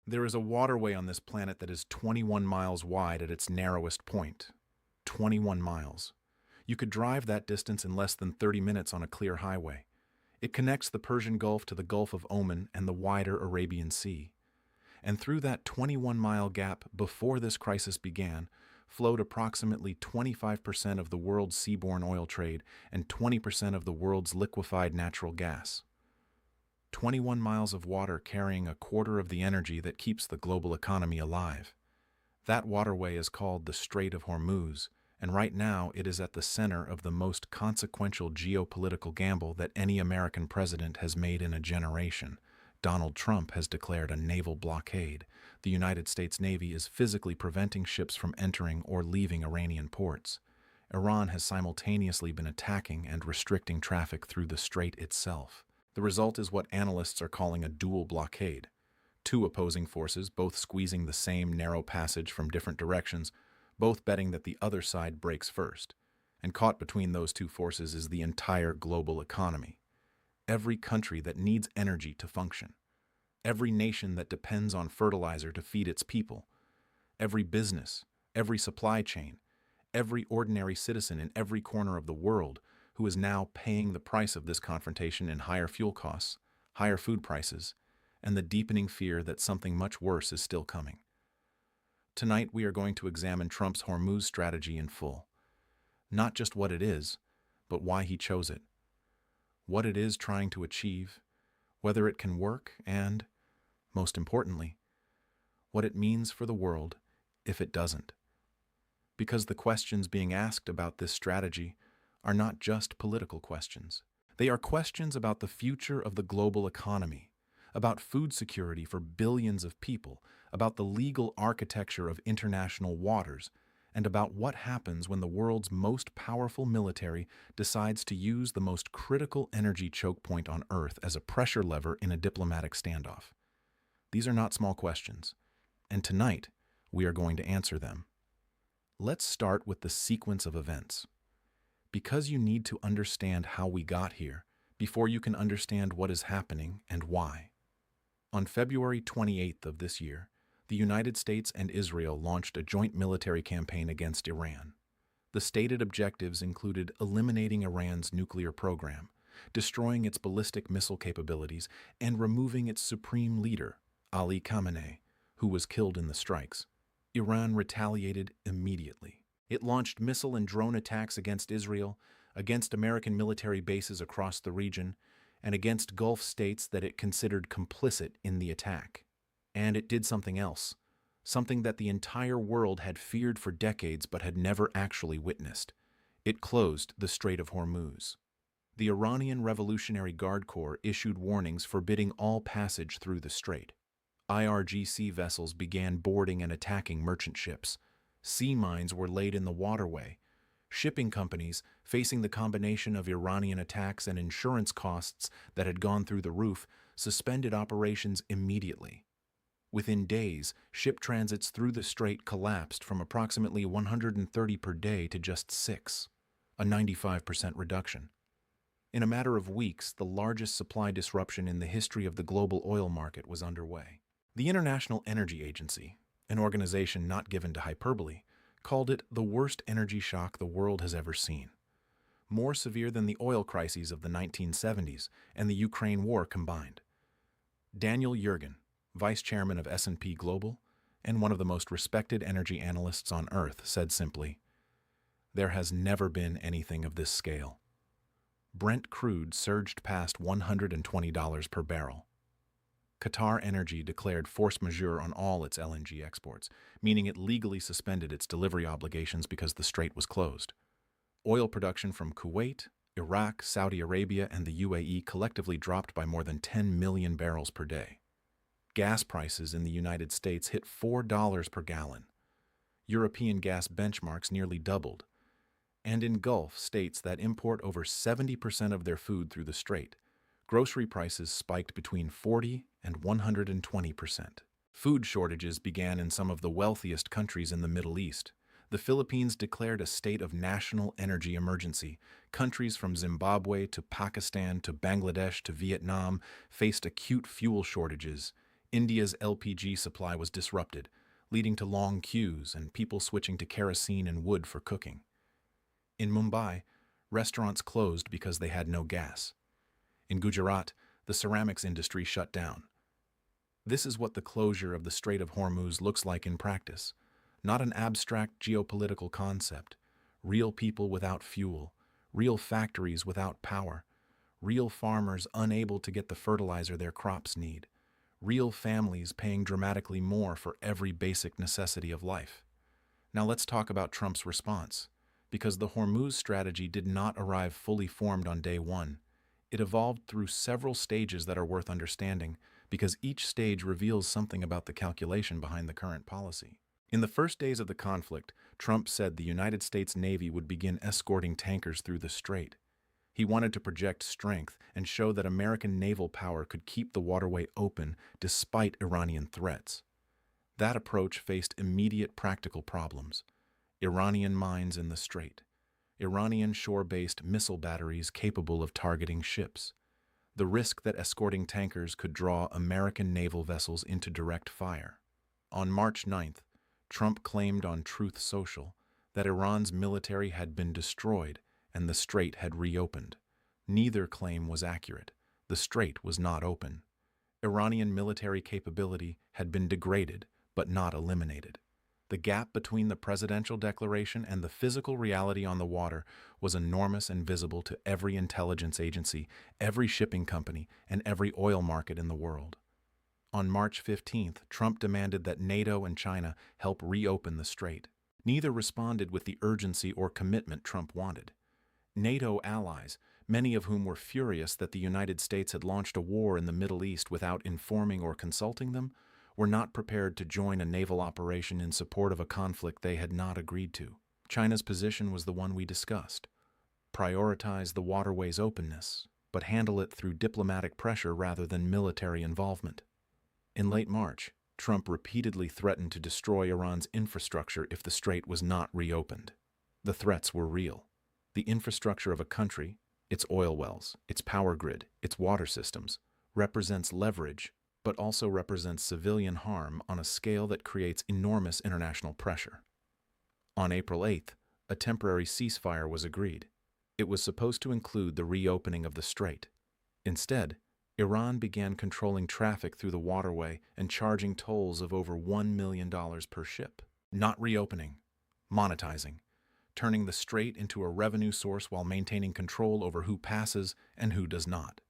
There is a waterway on this planet that is 21 miles wide at its narrowest point. 21 miles. You could drive that distance in less than 30 minutes on a clear highway. It connects the Persian Gulf to the Gulf of Oman and the wider Arabian Sea. And through that 21-mile gap before this crisis began, flowed approximately 25% of the world's seaborne oil trade and 20% of the world's liquefied natural gas. 21 miles of water carrying a quarter of the energy that keeps the global economy alive. That waterway is called the Strait of Hormuz, and right now it is at the center of the most consequential geopolitical gamble that any American president has made in a generation. Donald Trump has declared a naval blockade. The United States Navy is physically preventing ships from entering or leaving Iranian ports. Iran has simultaneously been attacking and restricting traffic through the strait itself. The result is what analysts are calling a dual blockade. Two opposing forces, both squeezing the same narrow passage from different directions, both betting that the other side breaks first. And caught between those two forces is the entire global economy. Every country that needs energy to function. Every nation that depends on fertilizer to feed its people. Every business, every supply chain, every ordinary citizen in every corner of the world who is now paying the price of this confrontation in higher fuel costs, higher food prices, and the deepening fear that something much worse is still coming. Tonight we are going to examine Trump's Hormuz strategy in full. Not just what it is, but why he chose it. What it is trying to achieve, whether it can work, and, most importantly, what it means for the world if it doesn't. Because the questions being asked about this strategy are not just political questions. They are questions about the future of the global economy, about food security for billions of people, about the legal architecture of international waters, and about what happens when the world's most powerful military decides to use the most critical energy choke point on Earth as a pressure lever in a diplomatic standoff. These are not small questions, and tonight we are going to answer them. Let's start with the sequence of events. Because you need to understand how we got here before you can understand what is happening and why. On February 28th of this year, the United States and Israel launched a joint military campaign against Iran. The stated objectives included eliminating Iran's nuclear program, destroying its ballistic missile capabilities, and removing its supreme leader, Ali Khamenei, who was killed in the strikes. Iran retaliated immediately. It launched missile and drone attacks against Israel, against American military bases across the region, and against Gulf states that it considered complicit in the attack. And it did something else, something that the entire world had feared for decades but had never actually witnessed. It closed the Strait of Hormuz. The Iranian Revolutionary Guard Corps issued warnings forbidding all passage through the strait. IRGC vessels began boarding and attacking merchant ships. Sea mines were laid in the waterway. Shipping companies, facing the combination of Iranian attacks and insurance costs that had gone through the roof, suspended operations immediately. Within days, ship transits through the strait collapsed from approximately 130 per day to just 6, a 95% reduction. In a matter of weeks, the largest supply disruption in the history of the global oil market was underway. The International Energy Agency, an organization not given to hyperbole, called it the worst energy shock the world has ever seen. More severe than the oil crises of the 1970s and the Ukraine war combined. Daniel Yergin, vice chairman of S&P Global and one of the most respected energy analysts on Earth, said simply, "There has never been anything of this scale." Brent crude surged past $120 per barrel. Qatar Energy declared force majeure on all its LNG exports, meaning it legally suspended its delivery obligations because the strait was closed. Oil production from Kuwait, Iraq, Saudi Arabia, and the UAE collectively dropped by more than 10 million barrels per day. Gas prices in the United States hit $4 per gallon. European gas benchmarks nearly doubled. And in Gulf states that import over 70% of their food through the strait, grocery prices spiked between 40 and 120%. Food shortages began in some of the wealthiest countries in the Middle East. The Philippines declared a state of national energy emergency. Countries from Zimbabwe to Pakistan to Bangladesh to Vietnam faced acute fuel shortages. India's LPG supply was disrupted, leading to long queues and people switching to kerosene and wood for cooking. In Mumbai, restaurants closed because they had no gas. In Gujarat, the ceramics industry shut down. This is what the closure of the Strait of Hormuz looks like in practice. Not an abstract geopolitical concept. Real people without fuel, real factories without power, real farmers unable to get the fertilizer their crops need, real families paying dramatically more for every basic necessity of life. Now let's talk about Trump's response. Because the Hormuz strategy did not arrive fully formed on day one, it evolved through several stages that are worth understanding, because each stage reveals something about the calculation behind the current policy. In the first days of the conflict, Trump said the United States Navy would begin escorting tankers through the strait. He wanted to project strength and show that American naval power could keep the waterway open despite Iranian threats. That approach faced immediate practical problems. Iranian mines in the strait, Iranian shore-based missile batteries capable of targeting ships, the risk that escorting tankers could draw American naval vessels into direct fire. On March 9th, Trump claimed on Truth Social that Iran's military had been destroyed and the strait had reopened. Neither claim was accurate. The strait was not open. Iranian military capability had been degraded, but not eliminated. The gap between the presidential declaration and the physical reality on the water was enormous and visible to every intelligence agency, every shipping company, and every oil market in the world. On March 15th, Trump demanded that NATO and China help reopen the strait. Neither responded with the urgency or commitment Trump wanted. NATO allies, many of whom were furious that the United States had launched a war in the Middle East without informing or consulting them, were not prepared to join a naval operation in support of a conflict they had not agreed to. China's position was the one we discussed. Prioritize the waterway's openness, but handle it through diplomatic pressure rather than military involvement. In late March, Trump repeatedly threatened to destroy Iran's infrastructure if the strait was not reopened. The threats were real. The infrastructure of a country, its oil wells, its power grid, its water systems, represents leverage, but also represents civilian harm on a scale that creates enormous international pressure. On April 8th, a temporary ceasefire was agreed. It was supposed to include the reopening of the strait. Instead, Iran began controlling traffic through the waterway and charging tolls of over $1 million per ship. Not reopening, monetizing, turning the strait into a revenue source while maintaining control over who passes and who does not.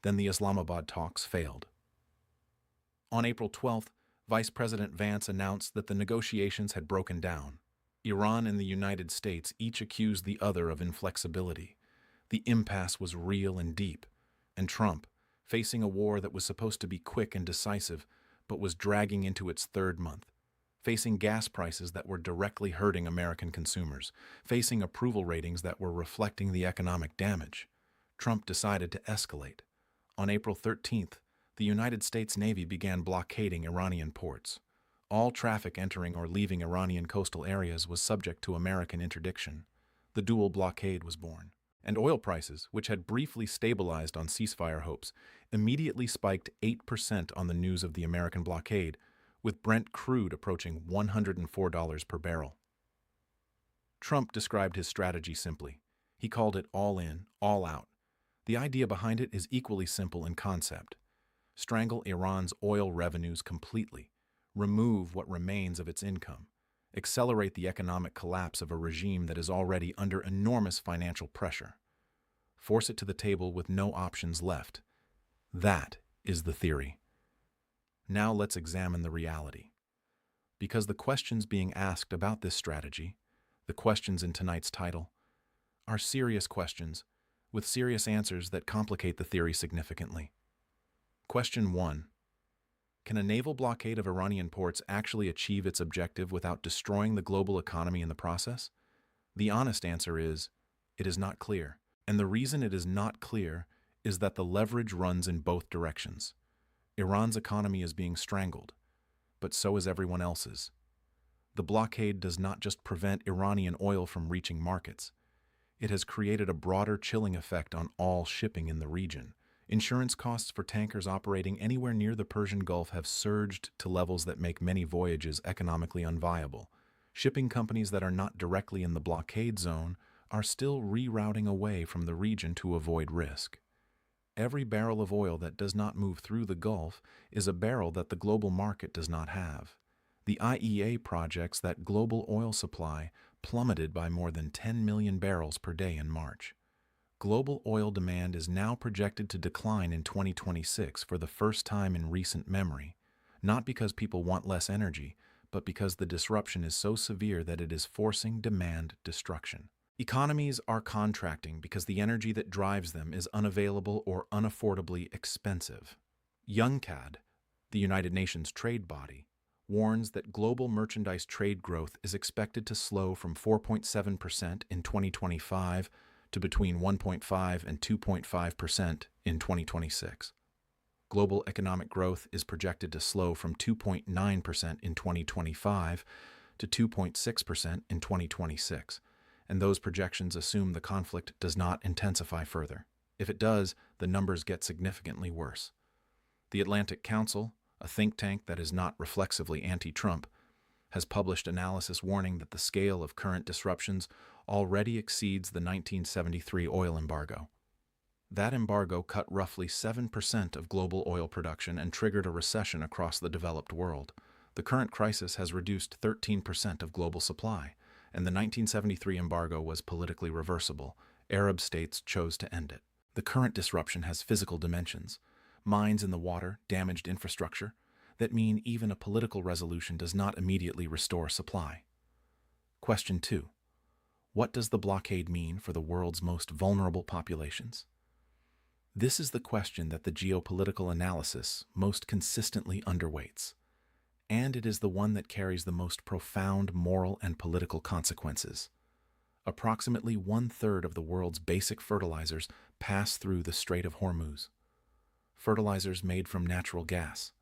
Then the Islamabad talks failed. On April 12th, Vice President Vance announced that the negotiations had broken down. Iran and the United States each accused the other of inflexibility. The impasse was real and deep, and Trump, facing a war that was supposed to be quick and decisive, but was dragging into its third month, facing gas prices that were directly hurting American consumers, facing approval ratings that were reflecting the economic damage, Trump decided to escalate. On April 13th, the United States Navy began blockading Iranian ports. All traffic entering or leaving Iranian coastal areas was subject to American interdiction. The dual blockade was born. And oil prices, which had briefly stabilized on ceasefire hopes, immediately spiked 8% on the news of the American blockade, with Brent crude approaching $104 per barrel. Trump described his strategy simply. He called it all in, all out. The idea behind it is equally simple in concept. Strangle Iran's oil revenues completely, remove what remains of its income, accelerate the economic collapse of a regime that is already under enormous financial pressure, force it to the table with no options left. That is the theory. Now let's examine the reality. Because the questions being asked about this strategy, the questions in tonight's title, are serious questions with serious answers that complicate the theory significantly. Question 1. Can a naval blockade of Iranian ports actually achieve its objective without destroying the global economy in the process? The honest answer is, it is not clear. And the reason it is not clear is that the leverage runs in both directions. Iran's economy is being strangled, but so is everyone else's. The blockade does not just prevent Iranian oil from reaching markets. It has created a broader chilling effect on all shipping in the region, Insurance costs for tankers operating anywhere near the Persian Gulf have surged to levels that make many voyages economically unviable. Shipping companies that are not directly in the blockade zone are still rerouting away from the region to avoid risk. Every barrel of oil that does not move through the Gulf is a barrel that the global market does not have. The IEA projects that global oil supply plummeted by more than 10 million barrels per day in March. Global oil demand is now projected to decline in 2026 for the first time in recent memory, not because people want less energy, but because the disruption is so severe that it is forcing demand destruction. Economies are contracting because the energy that drives them is unavailable or unaffordably expensive. UNCTAD, the United Nations trade body, warns that global merchandise trade growth is expected to slow from 4.7% in 2025 to between 1.5 and 2.5% in 2026. Global economic growth is projected to slow from 2.9% in 2025 to 2.6% in 2026, and those projections assume the conflict does not intensify further. If it does, the numbers get significantly worse. The Atlantic Council, a think tank that is not reflexively anti-Trump, has published analysis warning that the scale of current disruptions already exceeds the 1973 oil embargo. That embargo cut roughly 7% of global oil production and triggered a recession across the developed world. The current crisis has reduced 13% of global supply, and the 1973 embargo was politically reversible. Arab states chose to end it. The current disruption has physical dimensions: mines in the water, damaged infrastructure, that mean even a political resolution does not immediately restore supply. Question 2. What does the blockade mean for the world's most vulnerable populations? This is the question that the geopolitical analysis most consistently underweights, and it is the one that carries the most profound moral and political consequences. Approximately 1/3 of the world's basic fertilizers pass through the Strait of Hormuz. Fertilizers made from natural gas.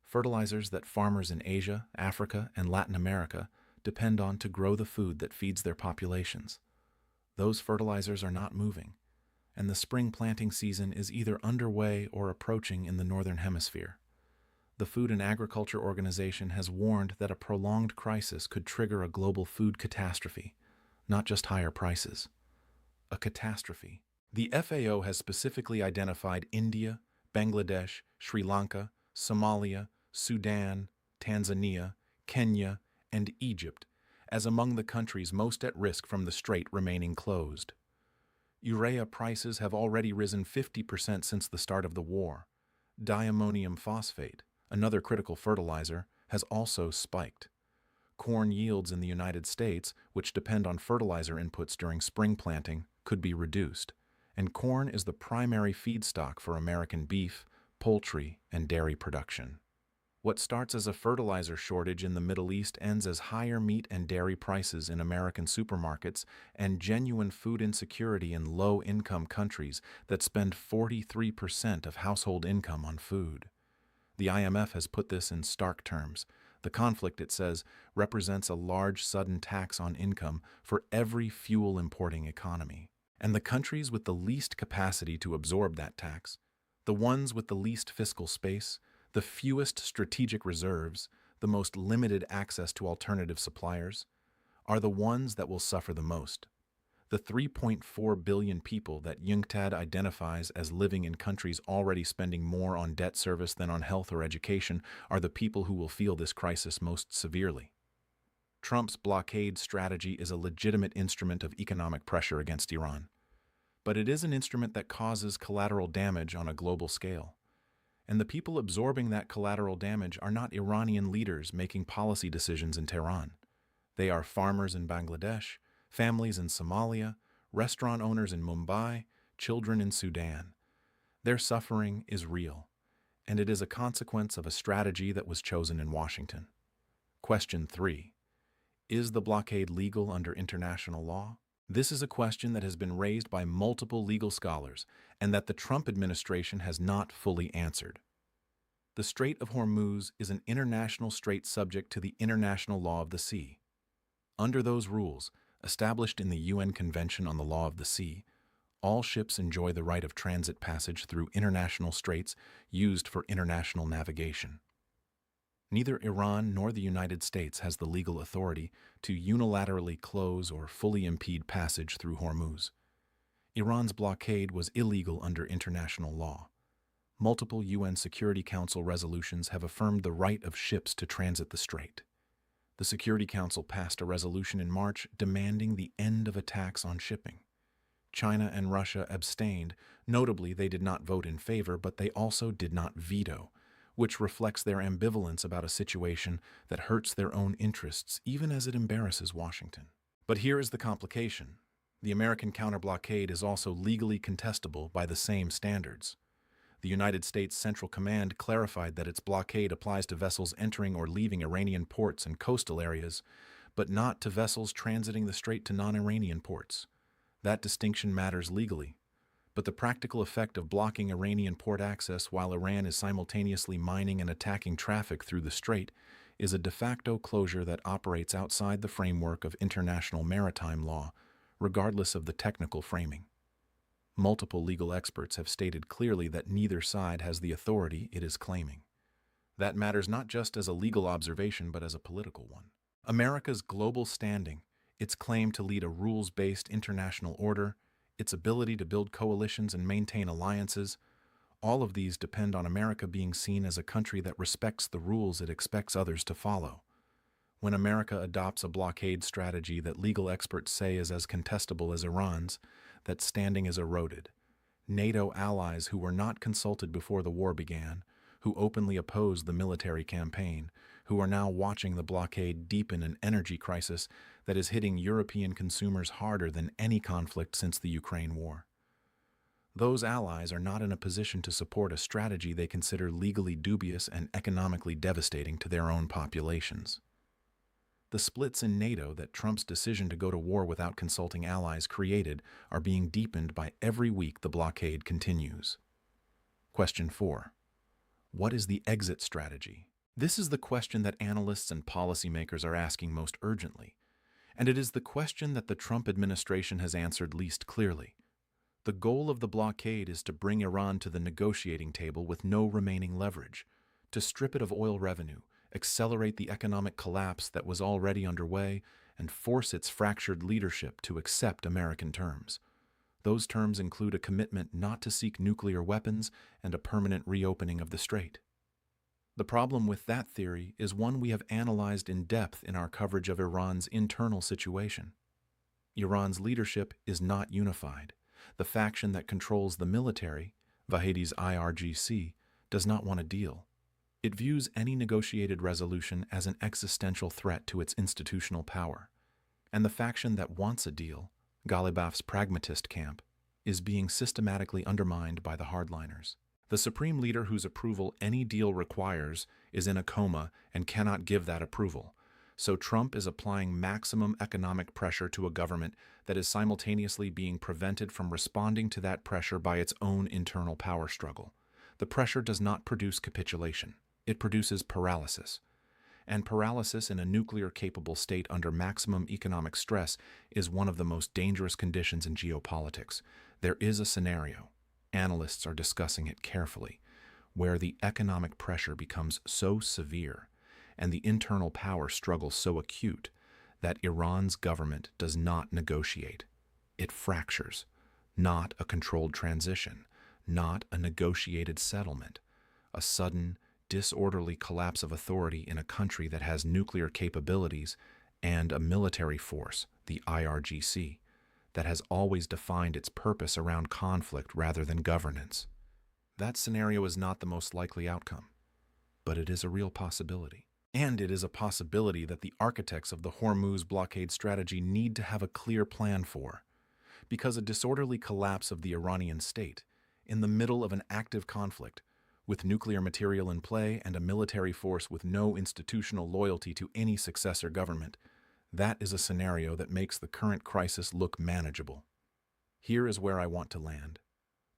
Fertilizers that farmers in Asia, Africa, and Latin America depend on to grow the food that feeds their populations. Those fertilizers are not moving, and the spring planting season is either underway or approaching in the Northern Hemisphere. The Food and Agriculture Organization has warned that a prolonged crisis could trigger a global food catastrophe, not just higher prices. A catastrophe. The FAO has specifically identified India, Bangladesh, Sri Lanka, Somalia, Sudan, Tanzania, Kenya, and Egypt as among the countries most at risk from the strait remaining closed. Urea prices have already risen 50% since the start of the war. Diammonium phosphate, another critical fertilizer, has also spiked. Corn yields in the United States, which depend on fertilizer inputs during spring planting, could be reduced, and corn is the primary feedstock for American beef, poultry, and dairy production. What starts as a fertilizer shortage in the Middle East ends as higher meat and dairy prices in American supermarkets and genuine food insecurity in low-income countries that spend 43% of household income on food. The IMF has put this in stark terms. The conflict, it says, represents a large sudden tax on income for every fuel-importing economy. And the countries with the least capacity to absorb that tax, the ones with the least fiscal space, the fewest strategic reserves, the most limited access to alternative suppliers, are the ones that will suffer the most. The 3.4 billion people that UNCTAD identifies as living in countries already spending more on debt service than on health or education are the people who will feel this crisis most severely. Trump's blockade strategy is a legitimate instrument of economic pressure against Iran, but it is an instrument that causes collateral damage on a global scale. And the people absorbing that collateral damage are not Iranian leaders making policy decisions in Tehran. They are farmers in Bangladesh, families in Somalia, restaurant owners in Mumbai, children in Sudan. Their suffering is real, and it is a consequence of a strategy that was chosen in Washington. Question 3. Is the blockade legal under international law? This is a question that has been raised by multiple legal scholars and that the Trump administration has not fully answered. The Strait of Hormuz is an international strait subject to the international law of the sea. Under those rules, established in the UN Convention on the Law of the Sea, All ships enjoy the right of transit passage through international straits used for international navigation. Neither Iran nor the United States has the legal authority to unilaterally close or fully impede passage through Hormuz. Iran's blockade was illegal under international law. Multiple UN Security Council resolutions have affirmed the right of ships to transit the strait. The Security Council passed a resolution in March demanding the end of attacks on shipping. China and Russia abstained. Notably, they did not vote in favor, but they also did not veto, which reflects their ambivalence about a situation that hurts their own interests, even as it embarrasses Washington. But here is the complication. The American counter-blockade is also legally contestable by the same standards. The United States Central Command clarified that its blockade applies to vessels entering or leaving Iranian ports and coastal areas, but not to vessels transiting the strait to non-Iranian ports. That distinction matters legally, but the practical effect of blocking Iranian port access while Iran is simultaneously mining and attacking traffic through the strait is a de facto closure that operates outside the framework of international maritime law, regardless of the technical framing. Multiple legal experts have stated clearly that neither side has the authority it is claiming. That matters not just as a legal observation, but as a political one. America's global standing, its claim to lead a rules-based international order, its ability to build coalitions and maintain alliances, all of these depend on America being seen as a country that respects the rules it expects others to follow. When America adopts a blockade strategy that legal experts say is as contestable as Iran's, that standing is eroded. NATO allies who were not consulted before the war began, who openly opposed the military campaign, who are now watching the blockade deepen an energy crisis that is hitting European consumers harder than any conflict since the Ukraine war. Those allies are not in a position to support a strategy they consider legally dubious and economically devastating to their own populations. The splits in NATO that Trump's decision to go to war without consulting allies created are being deepened by every week the blockade continues. Question 4. What is the exit strategy? This is the question that analysts and policymakers are asking most urgently, and it is the question that the Trump administration has answered least clearly. The goal of the blockade is to bring Iran to the negotiating table with no remaining leverage, to strip it of oil revenue, accelerate the economic collapse that was already underway, and force its fractured leadership to accept American terms. Those terms include a commitment not to seek nuclear weapons and a permanent reopening of the strait. The problem with that theory is one we have analyzed in depth in our coverage of Iran's internal situation. Iran's leadership is not unified. The faction that controls the military, Vahedi's IRGC, does not want a deal. It views any negotiated resolution as an existential threat to its institutional power. And the faction that wants a deal, Ghalibaf's pragmatist camp, is being systematically undermined by the hardliners. The supreme leader whose approval any deal requires is in a coma and cannot give that approval. So Trump is applying maximum economic pressure to a government that is simultaneously being prevented from responding to that pressure by its own internal power struggle. The pressure does not produce capitulation. It produces paralysis. And paralysis in a nuclear-capable state under maximum economic stress is one of the most dangerous conditions in geopolitics. There is a scenario, analysts are discussing it carefully, where the economic pressure becomes so severe and the internal power struggle so acute that Iran's government does not negotiate. It fractures, not a controlled transition, not a negotiated settlement, a sudden, disorderly collapse of authority in a country that has nuclear capabilities and a military force, the IRGC, that has always defined its purpose around conflict rather than governance. That scenario is not the most likely outcome, but it is a real possibility. And it is a possibility that the architects of the Hormuz blockade strategy need to have a clear plan for, because a disorderly collapse of the Iranian state, in the middle of an active conflict, with nuclear material in play and a military force with no institutional loyalty to any successor government, that is a scenario that makes the current crisis look manageable. Here is where I want to land.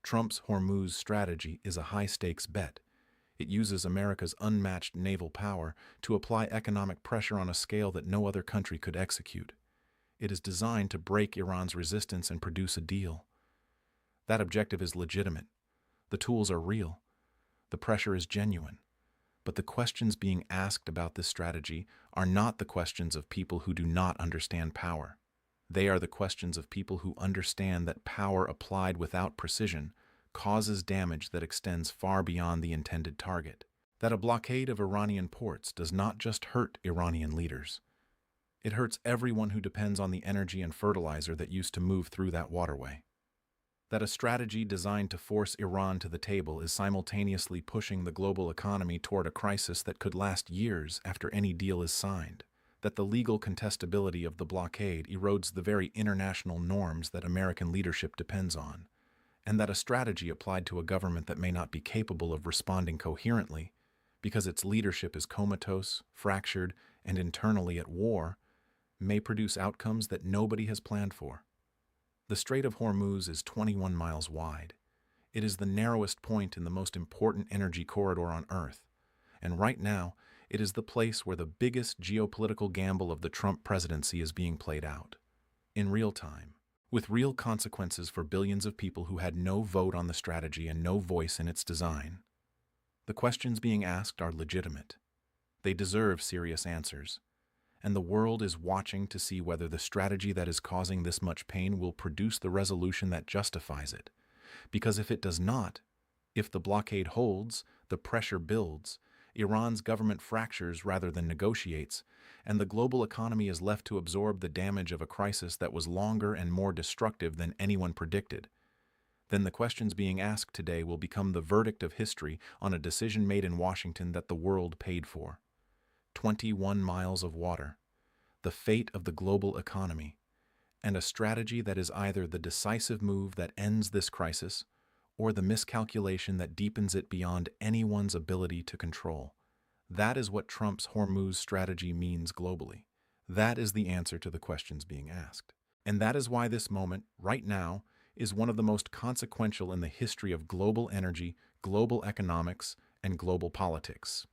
Trump's Hormuz strategy is a high-stakes bet. It uses America's unmatched naval power to apply economic pressure on a scale that no other country could execute. It is designed to break Iran's resistance and produce a deal. That objective is legitimate. The tools are real. The pressure is genuine. But the questions being asked about this strategy are not the questions of people who do not understand power. They are the questions of people who understand that power applied without precision causes damage that extends far beyond the intended target. That a blockade of Iranian ports does not just hurt Iranian leaders. It hurts everyone who depends on the energy and fertilizer that used to move through that waterway. That a strategy designed to force Iran to the table is simultaneously pushing the global economy toward a crisis that could last years after any deal is signed. That the legal contestability of the blockade erodes the very international norms that American leadership depends on. And that a strategy applied to a government that may not be capable of responding coherently, because its leadership is comatose, fractured, and internally at war, may produce outcomes that nobody has planned for. The Strait of Hormuz is 21 miles wide. It is the narrowest point in the most important energy corridor on Earth. And right now, it is the place where the biggest geopolitical gamble of the Trump presidency is being played out. In real time, with real consequences for billions of people who had no vote on the strategy and no voice in its design. The questions being asked are legitimate. They deserve serious answers. And the world is watching to see whether the strategy that is causing this much pain will produce the resolution that justifies it. Because if it does not, if the blockade holds, the pressure builds, Iran's government fractures rather than negotiates, and the global economy is left to absorb the damage of a crisis that was longer and more destructive than anyone predicted, then the questions being asked today will become the verdict of history on a decision made in Washington that the world paid for. 21 miles of water, the fate of the global economy, and a strategy that is either the decisive move that ends this crisis or the miscalculation that deepens it beyond anyone's ability to control. That is what Trump's Hormuz strategy means globally. That is the answer to the questions being asked. And that is why this moment, right now, is one of the most consequential in the history of global energy, global economics, and global politics.